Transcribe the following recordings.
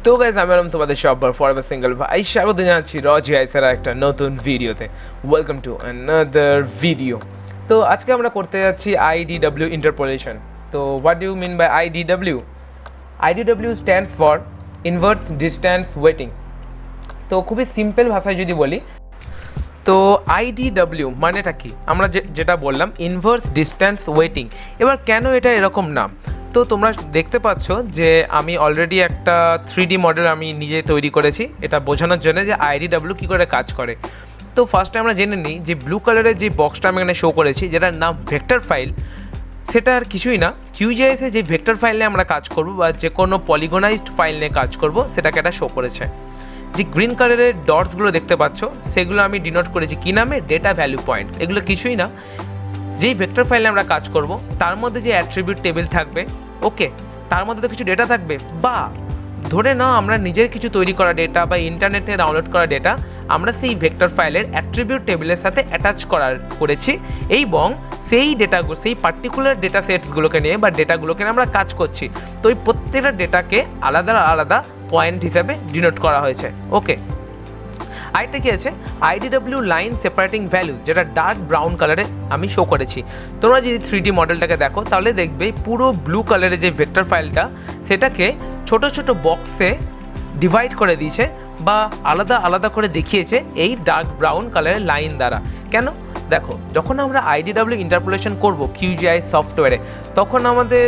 তো গাইজ আমি হলাম তোমাদের সবার ফরএভার সিঙ্গেল ভাই, স্বাগত জানাচ্ছি Qgis-এর একটা নতুন ভিডিওতে। Welcome to another video. তো আজকে আমরা করতে যাচ্ছি IDW Interpolation। তো what do you mean by IDW? IDW stands for inverse distance weighting. তো খুবই সিম্পল ভাষায় যদি বলি, তো IDW মানেটা কি? আমরা যেটা বললাম ইনভার্স ডিস্ট্যান্স ওয়েটিং। এবার কেন এটা এরকম নাম? তো তোমরা দেখতে পাচ্ছ যে আমি অলরেডি একটা 3D মডেল আমি নিজে তৈরি করেছি এটা বোঝানোর জন্য যে IDW কী করে কাজ করে। তো ফার্স্টে আমরা জেনে নিই যে ব্লু কালারের যে বক্সটা আমি এখানে শো করেছি, যেটার নাম ভেক্টর ফাইল, সেটা আর কিছুই না, Qgis-এ যে ভেক্টর ফাইল নিয়ে আমরা কাজ করব বা যে কোনো পলিগনাইজড ফাইল নিয়ে কাজ করব সেটাকে এটা শো করেছে। যে গ্রিন কালারের ডটসগুলো দেখতে পাচ্ছ সেগুলো আমি ডিনোট করেছি কী নামে? Data value points. এগুলো কিছুই না, যেই ভেক্টর ফাইলে আমরা কাজ করব তার মধ্যে যে অ্যাট্রিবিউট টেবিল থাকবে, ওকে, তার মধ্যে তো কিছু ডেটা থাকবে, বা ধরে নাও আমরা নিজের কিছু তৈরি করা ডেটা বা ইন্টারনেটে ডাউনলোড করা ডেটা আমরা সেই ভেক্টর ফাইলের অ্যাট্রিবিউট টেবিলের সাথে অ্যাটাচ করেছি এবং সেই ডেটাগুলো, সেই পার্টিকুলার ডেটা সেটসগুলোকে নিয়ে বা ডেটাগুলোকে নিয়ে আমরা কাজ করছি। তো ওই প্রত্যেকটা ডেটাকে আলাদা আলাদা পয়েন্ট হিসাবে ডিনোট করা হয়েছে, ওকে। আরেকটা কি আছে? IDW লাইন সেপারেটিং ভ্যালুজ, যেটা ডার্ক ব্রাউন কালারে আমি শো করেছি। তোমরা যদি 3D মডেলটাকে দেখো তাহলে দেখবে পুরো ব্লু কালারের যে ভেক্টর ফাইলটা সেটাকে ছোট ছোট বক্সে ডিভাইড করে দিয়েছে বা আলাদা আলাদা করে দেখিয়েছে এই ডার্ক ব্রাউন কালারের লাইন দ্বারা। কেন? দেখো, যখন আমরা IDW ইন্টারপোলেশন করব Qgis সফটওয়্যারে, তখন আমাদের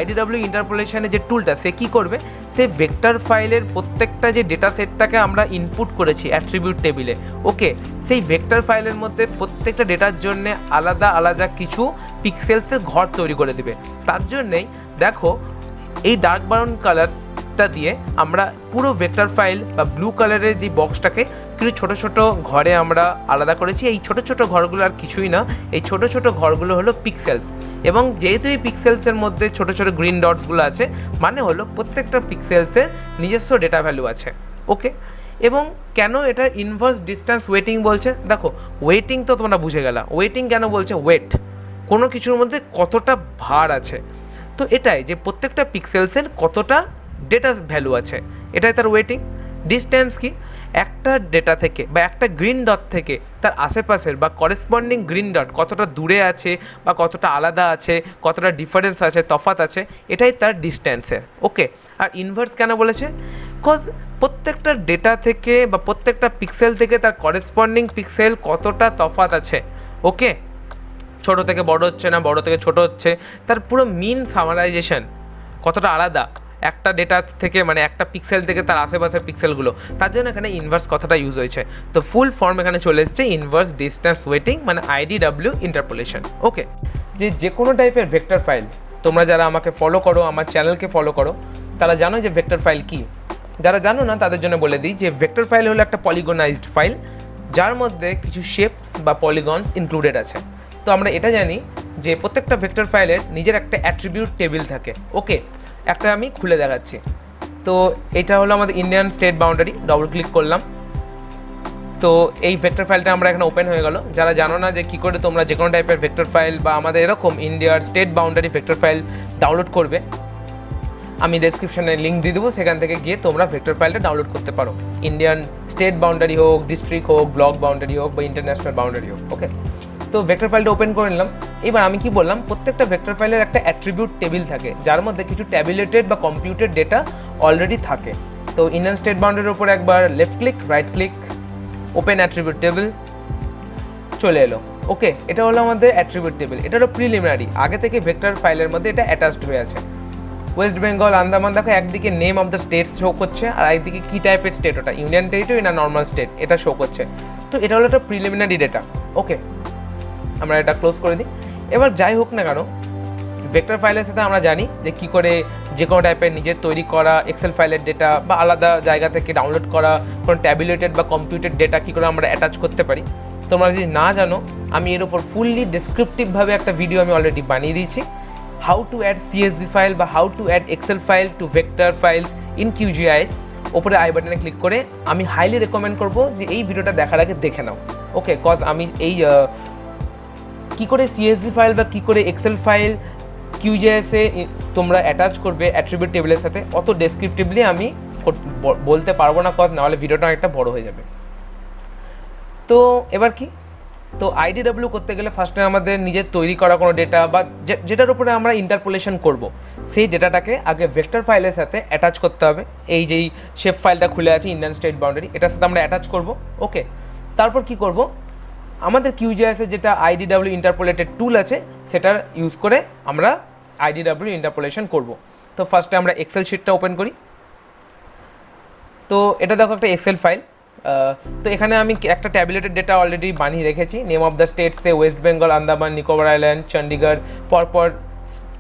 IDW ইন্টারপোলেশনের যে টুলটা সে কী করবে, সে ভেক্টর ফাইলের প্রত্যেকটা যে ডেটা সেটটাকে আমরা ইনপুট করেছি অ্যাট্রিবিউট টেবিলে, ওকে, সেই ভেক্টর ফাইলের মধ্যে প্রত্যেকটা ডেটার জন্য আলাদা আলাদা কিছু পিক্সেলসের ঘর তৈরি করে দেবে। তার জন্যেই দেখো এই ডার্ক ব্রাউন কালারটা দিয়ে আমরা পুরো ভেক্টর ফাইল বা ব্লু কালারের যে বক্সটাকে কিছু ছোটো ছোটো ঘরে আমরা আলাদা করেছি। এই ছোটো ছোটো ঘরগুলো আর কিছুই না, এই ছোটো ছোটো ঘরগুলো হলো পিক্সেলস, এবং যেহেতু এই পিক্সেলসের মধ্যে ছোটো ছোটো গ্রিন ডটসগুলো আছে, মানে হলো প্রত্যেকটা পিক্সেলসের নিজস্ব ডেটা ভ্যালু আছে, ওকে। এবং কেন এটা ইনভার্স ডিস্ট্যান্স ওয়েটিং বলছে? দেখো, ওয়েটিং তো তোমরা বুঝে গেলা, ওয়েটিং কেন বলছে? ওয়েট, কোনো কিছুর মধ্যে কতটা ভার আছে। তো এটাই যে প্রত্যেকটা পিক্সেলসের কতটা ডেটা ভ্যালু আছে, এটাই তার ওয়েটিং। ডিস্ট্যান্স কি? একটা ডেটা থেকে বা একটা গ্রিন ডট থেকে তার আশেপাশের বা করেসপন্ডিং গ্রিন ডট কতটা দূরে আছে বা কতটা আলাদা আছে, কতটা ডিফারেন্স আছে, তফাৎ আছে, এটাই তার ডিস্ট্যান্সের, ওকে। আর ইনভার্স কেন বলেছে? বিকজ প্রত্যেকটা ডেটা থেকে বা প্রত্যেকটা পিক্সেল থেকে তার করেসপন্ডিং পিক্সেল কতটা তফাৎ আছে, ওকে। ছোটো থেকে বড় হচ্ছে না, বড় থেকে ছোট হচ্ছে, তার পুরো মিন সামারাইজেশন কতটা আলাদা একটা ডেটা থেকে, মানে একটা পিক্সেল থেকে তার আশেপাশের পিক্সেলগুলো, তার জন্য এখানে ইনভার্স কথাটা ইউজ হয়েছে। তো ফুল ফর্ম এখানে চলে এসছে ইনভার্স ডিস্ট্যান্স ওয়েটিং, মানে IDW ইন্টারপোলেশন, ওকে। যে কোনো টাইপের ভেক্টর ফাইল, তোমরা যারা আমাকে ফলো করো, আমার চ্যানেলকে ফলো করো, তারা জানো যে ভেক্টর ফাইল কী। যারা জানো না তাদের জন্য বলে দিই যে ভেক্টর ফাইল হলো একটা পলিগনাইজড ফাইল যার মধ্যে কিছু শেপস বা পলিগনস ইনক্লুডেড আছে। তো আমরা এটা জানি যে প্রত্যেকটা ভেক্টর ফাইলের নিজের একটা অ্যাট্রিবিউট টেবিল থাকে, ওকে। একটা আমি খুলে দেখাচ্ছি। তো এটা হলো আমাদের Indian state boundary, double click করলাম, তো এই ভেক্টর ফাইলটা আমরা এখানে ওপেন হয়ে গেল। যারা জানো না যে কী করে তোমরা যে কোনো টাইপের ভেক্টর ফাইল বা আমাদের এরকম ইন্ডিয়ার state boundary vector file download করবে, আমি ডেসক্রিপশনে লিঙ্ক দিয়ে দেবো, সেখান থেকে গিয়ে তোমরা ভেক্টর ফাইলটা ডাউনলোড করতে পারো। ইন্ডিয়ান স্টেট বাউন্ডারি হোক, ডিস্ট্রিক্ট হোক, ব্লক বাউন্ডারি হোক বা ইন্টারন্যাশনাল বাউন্ডারি হোক, ওকে। তো ভেক্টর ফাইলটা ওপেন করে নিলাম। এবার আমি কি বললাম, প্রত্যেকটা ভেক্টর ফাইলের একটা অ্যাট্রিবিউট টেবিল থাকে যার মধ্যে কিছু ট্যাবুলেটেড বা কম্পিউটেড ডেটা অলরেডি থাকে। তো ইন্ডিয়ান স্টেট বাউন্ডারির উপর একবার left click, right click, open attribute table, চলে এলো, ওকে। এটা হলো আমাদের অ্যাট্রিবিউট টেবিল, এটা হলো প্রিলিমিনারি, আগে থেকে ভেক্টর ফাইলের মধ্যে এটা অ্যাটাচড হয়ে আছে। ওয়েস্ট বেঙ্গল, আন্দামান, দেখো একদিকে name of the states show করছে আর একদিকে কী টাইপের স্টেট, ওটা ইউনিয়ন টেরিটরি না নর্মাল স্টেট, এটা শো করছে। তো এটা হলো একটা প্রিলিমিনারি ডেটা, ওকে। আমরা এটা ক্লোজ করে দিই। এবার যাই হোক না কেন, ভেক্টর ফাইলের সাথে আমরা জানি যে কী করে যে কোনো টাইপের নিজের তৈরি করা এক্সেল ফাইলের ডেটা বা আলাদা জায়গা থেকে ডাউনলোড করা কোনো ট্যাবুলেটেড বা কম্পিউটেড ডেটা কী করে আমরা অ্যাটাচ করতে পারি। তোমরা যদি না জানো, আমি এর উপর ফুললি ডেসক্রিপটিভভাবে একটা ভিডিও আমি অলরেডি বানিয়ে দিয়েছি, how to add CSV file বা how to add Excel file to vector files in Qgis। ওপরে আই বাটনে ক্লিক করে আমি হাইলি রেকমেন্ড করবো যে এই ভিডিওটা দেখার আগে দেখে নাও, ওকে। কজ আমি এই কী করে CSV ফাইল বা কী করে এক্সেল ফাইল Qgis-এ তোমরা অ্যাটাচ করবে অ্যাট্রিবিউট টেবিলের সাথে, অত ডেসক্রিপটিভলি আমি বলতে পারবো না, কজ নাহলে ভিডিওটা একটা বড় হয়ে যাবে। তো এবার কি, তো আইডিডব্লিউ করতে গেলে ফার্স্টে আমাদের নিজের তৈরি করা কোনো ডেটা বা যেটার উপরে আমরা ইন্টারপোলেশন করব, সেই ডেটাটাকে আগে ভেক্টর ফাইলের সাথে অ্যাটাচ করতে হবে। এই যেই শেপ ফাইলটা খুলে আছে ইন্ডিয়ান স্টেট বাউন্ডারি, এটার সাথে আমরা অ্যাটাচ করব। ওকে, তারপর কি করব, আমাদের কিউজিআইএসের যেটা আইডিডব্লিউ ইন্টারপোলেটেড টুল আছে সেটার ইউজ করে আমরা আইডিডব্লিউ ইন্টারপোলেশন করব। তো ফার্স্টে আমরা এক্সেল শিটটা ওপেন করি। তো এটা দেখো একটা এক্সেল ফাইল। তো এখানে আমি একটা ট্যাবুলেটেড ডেটা অলরেডি বানিয়ে রেখেছি। নেম অফ দ্য স্টেটসে ওয়েস্ট বেঙ্গল, আন্দামান, নিকোবর আইল্যান্ড, চণ্ডীগড়, পরপর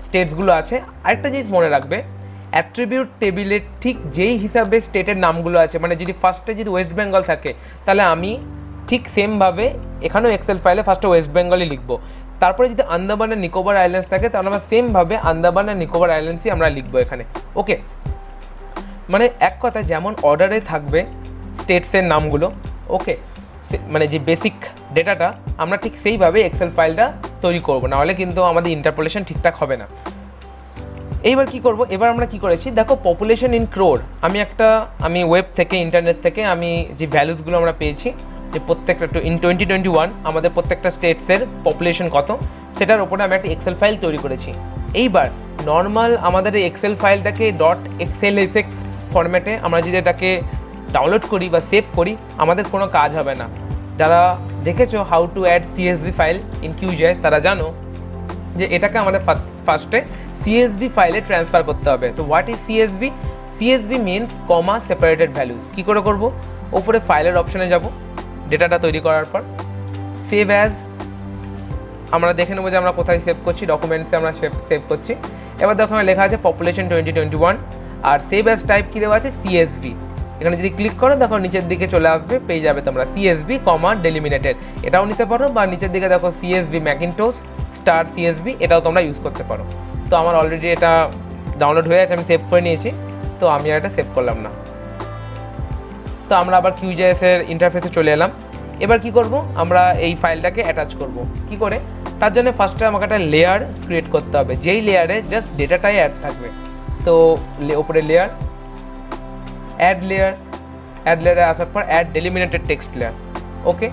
স্টেটসগুলো আছে। আরেকটা জিনিস মনে রাখবে, অ্যাট্রিবিউট টেবিলে ঠিক যেই হিসাবে স্টেটের নামগুলো আছে, মানে যদি ফার্স্টে যদি ওয়েস্ট বেঙ্গল থাকে তাহলে আমি ঠিক সেমভাবে এখানেও এক্সেল ফাইলে ফার্স্টে ওয়েস্ট বেঙ্গলই লিখবো। তারপরে যদি আন্দামান আর নিকোবর আইল্যান্ডস থাকে তাহলে আমরা সেমভাবে আন্দামান আর নিকোবর আইল্যান্ডসই আমরা লিখবো এখানে। ওকে, মানে এক কথা যেমন অর্ডারে থাকবে স্টেটসের নামগুলো, ওকে, মানে যে বেসিক ডেটাটা আমরা ঠিক সেইভাবে এক্সেল ফাইলটা তৈরি করবো, নাহলে কিন্তু আমাদের ইন্টারপোলেশন ঠিকঠাক হবে না। এইবার কি করব, এবার আমরা কি করেছি দেখো, পপুলেশন ইন ক্রোর, আমি ওয়েব থেকে ইন্টারনেট থেকে আমি যে ভ্যালুসগুলো আমরা পেয়েছি যে প্রত্যেকটা ইন 2021 আমাদের প্রত্যেকটা স্টেটসের পপুলেশন কত, সেটার ওপরে আমি একটা এক্সেল ফাইল তৈরি করেছি। এইবার নর্মাল আমাদের এই এক্সেল ফাইলটাকে .xlsx ফরম্যাটে আমরা যদি এটাকে ডাউনলোড করি বা সেভ করি, আমাদের কোনো কাজ হবে না। যারা দেখেছো how to add CSV file in QGIS তারা জানো যে এটাকে আমাদের ফার্স্টে সিএসভি ফাইলে ট্রান্সফার করতে হবে। তো what is CSV? CSV means comma separated values. কী করে করব, ওপরে ফাইলের অপশনে যাব, ডেটাটা তৈরি করার পর সেভ অ্যাজ আমরা দেখে নেবো যে আমরা কোথায় সেভ করছি, ডকুমেন্টসে আমরা সেভ করছি। এবার দেখো লেখা আছে পপুলেশন 2021 আর সেভ অ্যাজ টাইপ কী দেওয়া আছে সিএসভি। এখানে যদি ক্লিক করো দেখো নিচের দিকে চলে আসবে, পেয়ে যাবে তোমরা সিএসভি কমা ডেলিমিনেটেড, এটাও নিতে পারো, বা নিচের দিকে দেখো সিএসভি ম্যাকিনটোস স্টার সিএসভি, এটাও তোমরা ইউজ করতে পারো। তো আমার অলরেডি এটা ডাউনলোড হয়ে আছে, আমি সেভ করে নিয়েছি, তো আমি আর এটা সেভ করলাম না। তো আমরা আবার কিউজিআইএসের ইন্টারফেসে চলে এলাম। এবার কি করব, আমরা এই ফাইলটাকে অ্যাটাচ করব। কি করে, তার জন্য ফার্স্টে আমাকে একটা লেয়ার ক্রিয়েট করতে হবে, যেই লেয়ারে জাস্ট ডেটাটাই অ্যাড থাকবে। তো ওপরে লেয়ার, অ্যাড লেয়ারে আসার পর অ্যাড ডেলিমিনেটেড টেক্সট লেয়ার। ওকে,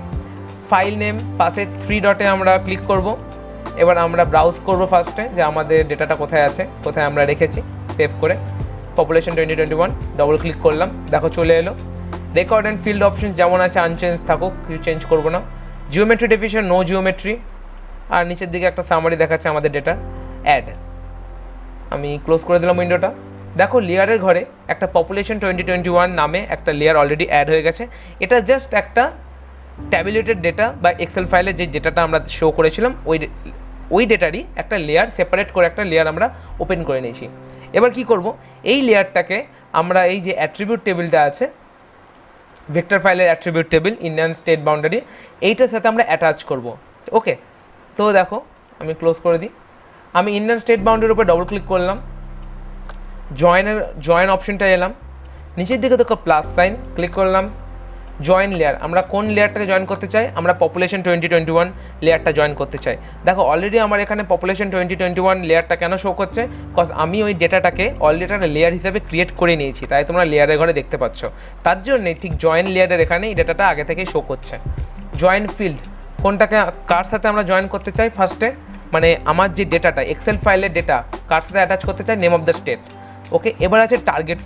ফাইল নেম পাশে 3 ডটে আমরা ক্লিক করব। এবার আমরা ব্রাউজ করব ফার্স্টে যে আমাদের ডেটাটা কোথায় আছে, কোথায় আমরা রেখেছি সেভ করে। পপুলেশন 2021 ডবল ক্লিক করলাম, দেখো চলে এলো। রেকর্ড অ্যান্ড ফিল্ড অপশনস যেমন আছে আনচেঞ্জ থাকুক, কিছু চেঞ্জ করবো না। জিওমেট্রি ডেফিনিশন নো জিওমেট্রি, আর নিচের দিকে একটা সামারি দেখাচ্ছে আমাদের ডেটা অ্যাড। আমি ক্লোজ করে দিলাম উইন্ডোটা। দেখো লেয়ারের ঘরে একটা পপুলেশন 2021 নামে একটা লেয়ার অলরেডি অ্যাড হয়ে গেছে। এটা জাস্ট একটা ট্যাবুলেটেড ডেটা বা এক্সেল ফাইলে যে ডেটাটা আমরা শো করেছিলাম ওই ডেটারই একটা লেয়ার, সেপারেট করে একটা লেয়ার আমরা ওপেন করে নিয়েছি। এবার কি করব, এই লেয়ারটাকে আমরা এই যে অ্যাট্রিবিউট টেবিলটা আছে, ভেক্টর ফাইলের attribute table Indian state boundary, এইটার সাথে আমরা অ্যাটাচ করব। ওকে, তো দেখো আমি ক্লোজ করে দিই। আমি ইন্ডিয়ান স্টেট বাউন্ডারির উপর ডবল ক্লিক করলাম, জয়েন অপশনটা এলাম, নিচের দিকে দেখো প্লাস সাইন, ক্লিক করলাম। জয়েন লেয়ার, আমরা কোন লেয়ারটাকে জয়েন করতে চাই, আমরা পপুলেশন 2021 লেয়ারটা জয়েন করতে চাই। দেখো অলরেডি আমার এখানে পপুলেশন 2021 লেয়ারটা কেন শো করছে, কজ আমি ওই ডেটাটাকে অলরেডি একটা লেয়ার হিসেবে ক্রিয়েট করে নিয়েছি, তাই তোমরা লেয়ারের ঘরে দেখতে পাচ্ছ। তার জন্যে ঠিক জয়েন লেয়ারের এখানে এই ডেটাটা আগে থেকেই শো করছে। জয়েন ফিল্ড, কোনটাকে কার সাথে আমরা জয়েন করতে চাই ফার্স্টে, মানে আমার যে ডেটাটা এক্সেল ফাইলের ডেটা কার সাথে অ্যাটাচ করতে চাই, নেম অফ দ্য স্টেট। ওকে, এবার আছে টার্গেট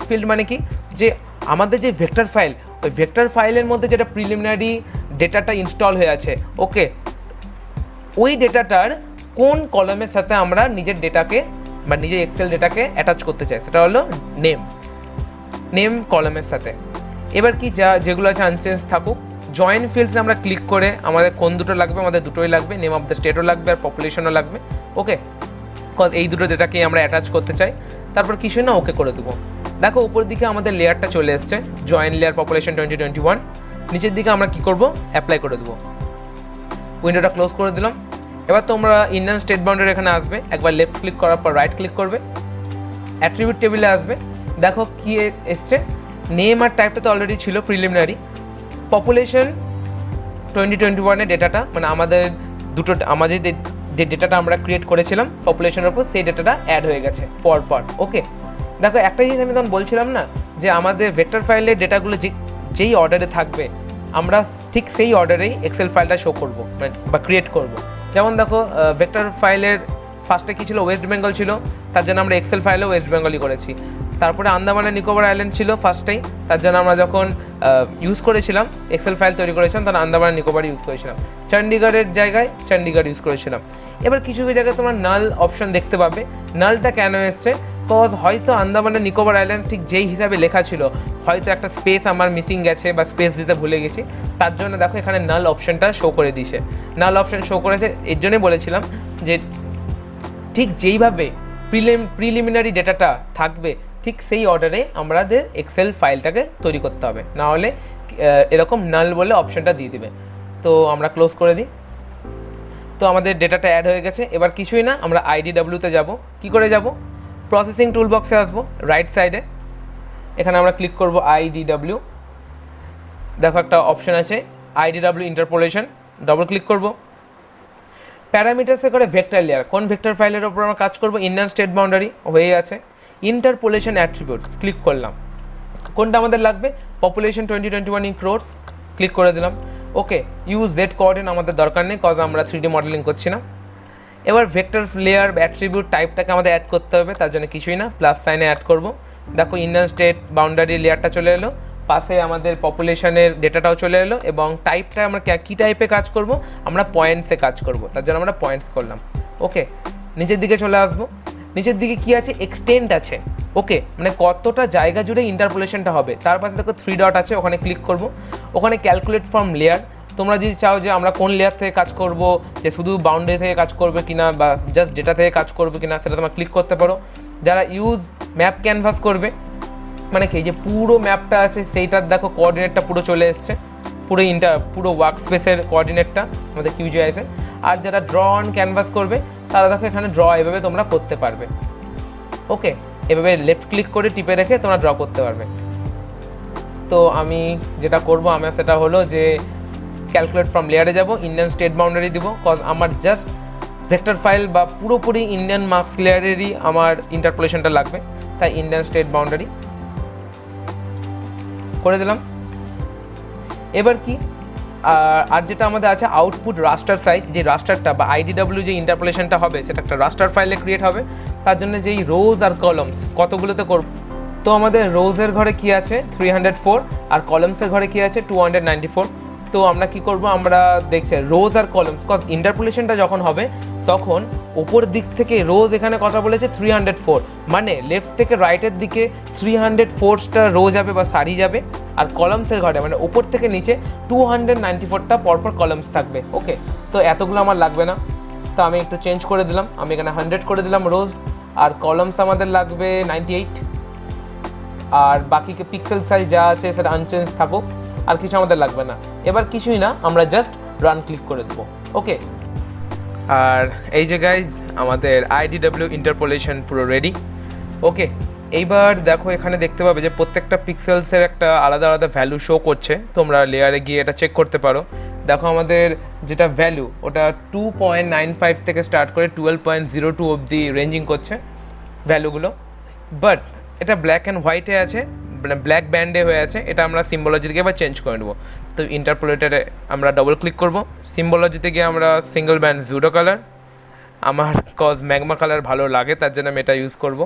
ফিল্ড মানে কি, যে আমাদের যে ভেক্টর ফাইল, ওই ভেক্টর ফাইলের মধ্যে যেটা প্রিলিমিনারি ডেটাটা ইনস্টল হয়ে আছে, ওকে, ওই ডেটাটার কোন কলামের সাথে আমরা নিজের ডেটাকে বা নিজের এক্সেল ডেটাকে অ্যাটাচ করতে চাই, সেটা হলো নেম কলামের সাথে। এবার কি যেগুলো আছে আনচেঞ্জ থাকুক। জয়েন ফিল্ডসে আমরা ক্লিক করে আমাদের কোন দুটো লাগবে, আমাদের দুটোই লাগবে, নেম অফ দ্য স্টেটও লাগবে আর পপুলেশনও লাগবে। ওকে, এই দুটো ডেটাকে আমরা অ্যাটাচ করতে চাই। তারপর কিছু না, ওকে করে দেবো। দেখো উপর দিকে আমাদের লেয়ারটা চলে এসছে, জয়েন লেয়ার পপুলেশন 2021। নিচের দিকে আমরা কি করব, অ্যাপ্লাই করে দেবো। উইন্ডোটা ক্লোজ করে দিলাম। এবার তোমরা ইন্ডিয়ান স্টেট বাউন্ডারি এখানে আসবে, একবার লেফট ক্লিক করার পর রাইট ক্লিক করবে, অ্যাট্রিবিউট টেবিলে আসবে। দেখো কি এসছে, নেম আর টাইপটা তো অলরেডি ছিল প্রিলিমিনারি। পপুলেশন 2021 ডেটাটা মানে আমাদের যে ডেটাটা আমরা ক্রিয়েট করেছিলাম পপুলেশনের উপর, সেই ডেটাটা অ্যাড হয়ে গেছে পরপর। ওকে, দেখো একটা জিনিস আমি তখন বলছিলাম না যে আমাদের ভেক্টর ফাইলের ডেটাগুলো যেই অর্ডারে থাকবে আমরা ঠিক সেই অর্ডারেই এক্সেল ফাইলটা শো করবো বা ক্রিয়েট করব। যেমন দেখো ভেক্টর ফাইলের ফার্স্টে কী ছিল, ওয়েস্ট বেঙ্গল ছিল, তার জন্য আমরা এক্সেল ফাইলেও ওয়েস্ট বেঙ্গলই করেছি। তারপরে আন্দামান আর নিকোবর আইল্যান্ড ছিল ফার্স্টেই, তার জন্য আমরা যখন ইউজ করেছিলাম এক্সেল ফাইল তৈরি করেছিলাম তখন আন্দামান আর নিকোবর ইউজ করেছিলাম। চণ্ডীগড়ের জায়গায় চণ্ডীগড় ইউজ করেছিলাম। এবার কিছু কিছু জায়গায় তোমরা নাল অপশন দেখতে পাবে। নালটা কেন এসছে, কজ হয়তো আন্দামান আর নিকোবর আইল্যান্ড ঠিক যেই হিসাবে লেখা ছিল হয়তো একটা স্পেস আমার মিসিং গেছে বা স্পেস দিতে ভুলে গেছি, তার জন্য দেখো এখানে নাল অপশনটা শো করে দিয়েছে। নাল অপশন শো করেছে এর জন্যই বলেছিলাম যে ঠিক যেইভাবে প্রিলিমিনারি ডেটাটা থাকবে ঠিক সেই অর্ডারে আমাদের এক্সেল ফাইলটাকে তৈরি করতে হবে, না হলে এরকম নাল বলে অপশনটা দিয়ে দিবে। তো আমরা ক্লোজ করে দিই। তো আমাদের ডেটাটা অ্যাড হয়ে গেছে। এবার কিছুই না, আমরা IDWতে যাব। কি করে যাব? প্রসেসিং টুল বক্সে আসবো, রাইট সাইডে এখানে আমরা ক্লিক করব IDW। দেখো একটা অপশন আছে IDW ইন্টারপোলেশন, ডবল ক্লিক করব। প্যারামিটার্সে করে ভেক্টর লেয়ার, কোন ভেক্টর ফাইলের ওপর আমরা কাজ করব, ইন্ডিয়ান স্টেট বাউন্ডারি হয়ে আছে। ইন্টারপোলেশন অ্যাট্রিবিউট ক্লিক করলাম, কোনটা আমাদের লাগবে, পপুলেশন 2021 ইন ক্রোর্স, ক্লিক করে দিলাম। ওকে, ইউজ জেড কোঅর্ডিনেট আমাদের দরকার নেই, কজ আমরা 3D মডেলিং করছি না। এবার ভেক্টর লেয়ার অ্যাট্রিবিউট টাইপটাকে আমাদের অ্যাড করতে হবে, তার জন্য কিছুই না, প্লাস সাইনে অ্যাড করব। দেখো ইন্ডিয়ান স্টেট বাউন্ডারি লেয়ারটা চলে এলো, পাশে আমাদের পপুলেশনের ডেটাটাও চলে এলো, এবং টাইপটা আমরা কী টাইপে কাজ করব, আমরা পয়েন্টসে কাজ করব, তার জন্য আমরা পয়েন্টস করলাম। ওকে, নিচের দিকে চলে আসবো। নিচের দিকে কি আছে, এক্সটেন্ট আছে। ওকে, মানে কতটা জায়গা জুড়ে ইন্টারপোলেশনটা হবে, তার পাশে দেখো 3 ডট আছে, ওখানে ক্লিক করব। ওখানে ক্যালকুলেট ফ্রম লেয়ার, তোমরা যদি চাও যে আমরা কোন লেয়ার থেকে কাজ করব, যে শুধু বাউন্ডারি থেকে কাজ করবে কিনা বা জাস্ট ডেটা থেকে কাজ করবে কিনা, সেটা তোমরা ক্লিক করতে পারো। যারা ইউজ ম্যাপ ক্যানভাস করবে, মানে কি যে পুরো ম্যাপটা আছে সেইটার দেখো কোঅর্ডিনেটটা পুরো চলে এসছে, পুরো ওয়ার্ক স্পেসের কোঅর্ডিনেটটা আমাদের কিউজিআইসে। আর যারা ড্র অন ক্যানভাস করবে তারা দেখো এখানে ড্র এভাবে তোমরা করতে পারবে। ওকে, এভাবে লেফট ক্লিক করে টিপে রেখে তোমরা ড্র করতে পারবে। তো আমি যেটা করব আমার সেটা হলো যে ক্যালকুলেট ফ্রম লেয়ারে যাব, ইন্ডিয়ান স্টেট বাউন্ডারি দিব, কজ আমার জাস্ট ভেক্টর ফাইল বা পুরোপুরি ইন্ডিয়ান মার্কস লেয়ারেরই আমার ইন্টারপোলেশনটা লাগবে, তাই ইন্ডিয়ান স্টেট বাউন্ডারি করে দিলাম। এবার কি আর যেটা আমাদের আছে আউটপুট রাস্টার সাইজ, যে রাস্টারটা বা IDW যে ইন্টারপোলেশনটা হবে সেটা একটা রাস্টার ফাইলে ক্রিয়েট হবে, তার জন্য যেই রোজ আর কলমস কতগুলোতে করব। তো আমাদের রোজের ঘরে কি আছে 304 আর কলমসের ঘরে কি আছে 294। তো আমরা কি করব, আমরা দেখছি রোজ আর কলমস, কজ ইন্টারপোলেশনটা যখন হবে তখন ওপর দিক থেকে রোজ এখানে কথা বলেছে 304, মানে লেফট থেকে রাইটের দিকে 304টা রো যাবে বা সারি যাবে, আর কলমসের ঘরে মানে ওপর থেকে নিচে 294টা পরপর কলমস থাকবে। ওকে, তো এতগুলো আমার লাগবে না, তো আমি একটু চেঞ্জ করে দিলাম, আমি এখানে 100 করে দিলাম রোজ, আর কলমস আমাদের লাগবে 98, আর বাকি পিক্সেল সাইজ যা আছে সেটা আনচেঞ্জ থাকুক, আর কিছু আমাদের লাগবে না। এবার কিছুই না, আমরা জাস্ট রান ক্লিক করে দেবো। ওকে, আর এই যে গাইজ আমাদের IDW ইন্টারপোলেশন পুরো রেডি। ওকে, এইবার দেখো এখানে দেখতে পাবে যে প্রত্যেকটা পিক্সেলসের একটা আলাদা আলাদা ভ্যালু শো করছে, তোমরা লেয়ারে গিয়ে এটা চেক করতে পারো। দেখো আমাদের যেটা ভ্যালু ওটা 2.95 থেকে স্টার্ট করে 12.02 অবধি রেঞ্জিং করছে ভ্যালুগুলো, বাট এটা ব্ল্যাক অ্যান্ড হোয়াইটে আছে, ব্ল্যাক ব্যান্ডে হয়ে আছে, এটা আমরা সিম্বলজিতে গিয়ে আবার চেঞ্জ করে নেবো। তো ইন্টারপোলেটারে আমরা ডবল ক্লিক করব, সিম্বলজিতে গিয়ে আমরা সিঙ্গল ব্যান্ড জুডো কালার, আমার কজ ম্যাগমা কালার ভালো লাগে তার জন্য আমি এটা ইউজ করব।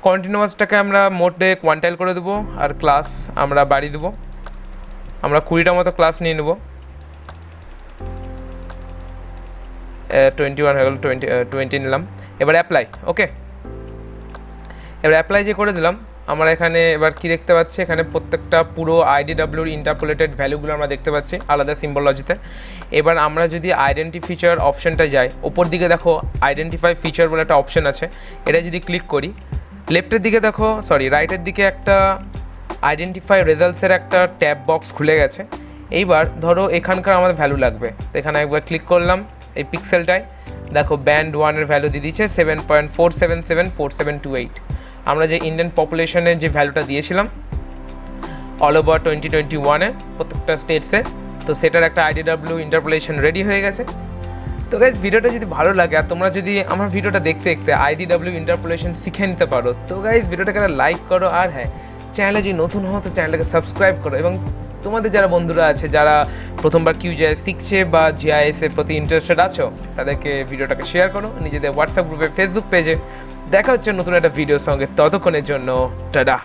কন্টিনিউয়াসটাকে আমরা মোডে কোয়ান্টাইল করে দেবো, আর ক্লাস আমরা বাড়িয়ে দেবো, আমরা 20টা মতো ক্লাস নিয়ে নেব। 21 হয়ে গেল, 20 নিলাম। এবার অ্যাপ্লাই। ওকে, এবার অ্যাপ্লাই যে করে দিলাম, আমরা এখানে এবার কি দেখতে পাচ্ছি, এখানে প্রত্যেকটা পুরো IDWর ইন্টারপোলেটেড ভ্যালুগুলো আমরা দেখতে পাচ্ছি আলাদা সিম্বলজিতে। এবার আমরা যদি আইডেন্টি ফিচার অপশানটা যাই, ওপর দিকে দেখো আইডেন্টিফাই ফিচার বলে একটা অপশান আছে, এটা যদি ক্লিক করি, লেফটের দিকে দেখো রাইটের দিকে একটা আইডেন্টিফাই রেজাল্টসের একটা ট্যাব বক্স খুলে গেছে। এইবার ধরো এখানকার আমাদের ভ্যালু লাগবে, তো এখানে একবার ক্লিক করলাম, এই পিক্সেলটায় দেখো ব্যান্ড 1-এর ভ্যালু দিয়ে দিচ্ছে 7.4774728। আমরা যে ইন্ডিয়ান পপুলেশনের যে ভ্যালুটা দিয়েছিলাম অল ওভার 2021-এ প্রত্যেকটা স্টেটসে, তো সেটার একটা IDW ইন্টারপোলেশন রেডি হয়ে গেছে। তো গাইজ ভিডিওটা যদি ভালো লাগে আর তোমরা যদি আমার ভিডিওটা দেখতে দেখতে IDW ইন্টারপোলেশন শিখে নিতে পারো, তো গাইজ ভিডিওটাকে লাইক করো, আর হ্যাঁ চ্যানেলে যদি নতুন হও তো চ্যানেলটাকে সাবস্ক্রাইব করো, এবং তোমাদের যারা বন্ধুরা আছে যারা প্রথমবার QGIS শিখছে বা GIS এর প্রতি ইন্টারেস্টেড আছো, তাদেরকে ভিডিওটাকে শেয়ার করো নিজেদের হোয়াটসঅ্যাপ গ্রুপে, ফেসবুক পেজে। দেখা হচ্ছে নতুন একটা ভিডিওর সঙ্গে, ততক্ষণের জন্য টাটা।